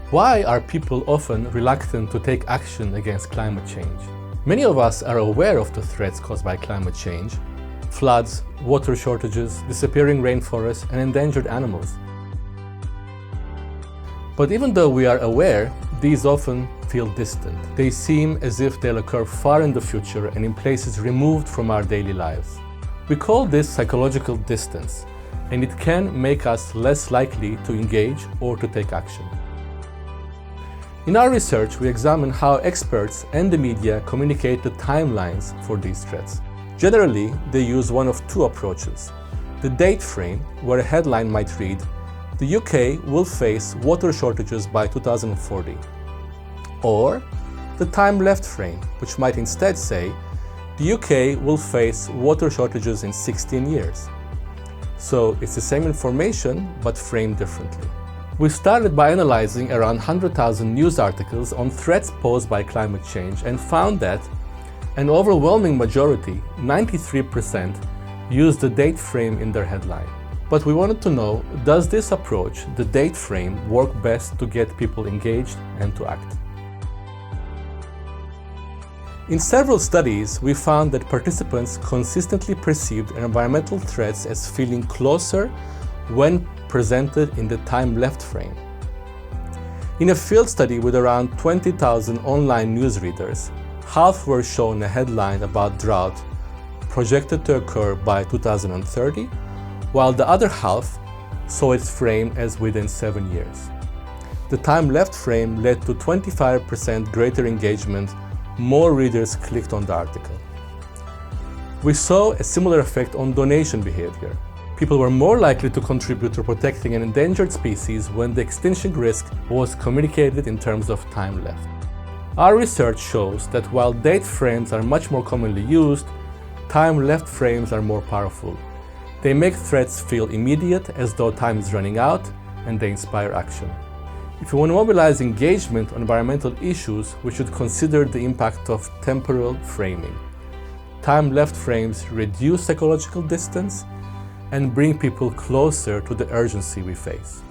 Why are people often reluctant to take action against climate change? Many of us are aware of the threats caused by climate change: floods, water shortages, disappearing rainforests, and endangered animals. But even though we are aware, these often feel distant. They seem as if they'll occur far in the future and in places removed from our daily lives. We call this psychological distance, and it can make us less likely to engage or to take action. In our research, we examine how experts and the media communicate the timelines for these threats. Generally, they use one of two approaches: the date frame, where a headline might read, "The UK will face water shortages by 2040," or the time left frame, which might instead say, "The UK will face water shortages in 16 years." So it's the same information, but framed differently. We started by analyzing around 100,000 news articles on threats posed by climate change and found that an overwhelming majority, 93%, used the date frame in their headline. But we wanted to know, does this approach, the date frame, work best to get people engaged and to act? In several studies, we found that participants consistently perceived environmental threats as feeling closer when presented in the time left frame. In a field study with around 20,000 online news readers, half were shown a headline about drought projected to occur by 2030, while the other half saw its frame as within 7 years. The time left frame led to 25% greater engagement. More readers clicked on the article. We saw a similar effect on donation behavior. People were more likely to contribute to protecting an endangered species when the extinction risk was communicated in terms of time left. Our research shows that while date frames are much more commonly used, time left frames are more powerful. They make threats feel immediate, as though time is running out, and they inspire action. If we want to mobilize engagement on environmental issues, we should consider the impact of temporal framing. Time left frames reduce psychological distance and bring people closer to the urgency we face.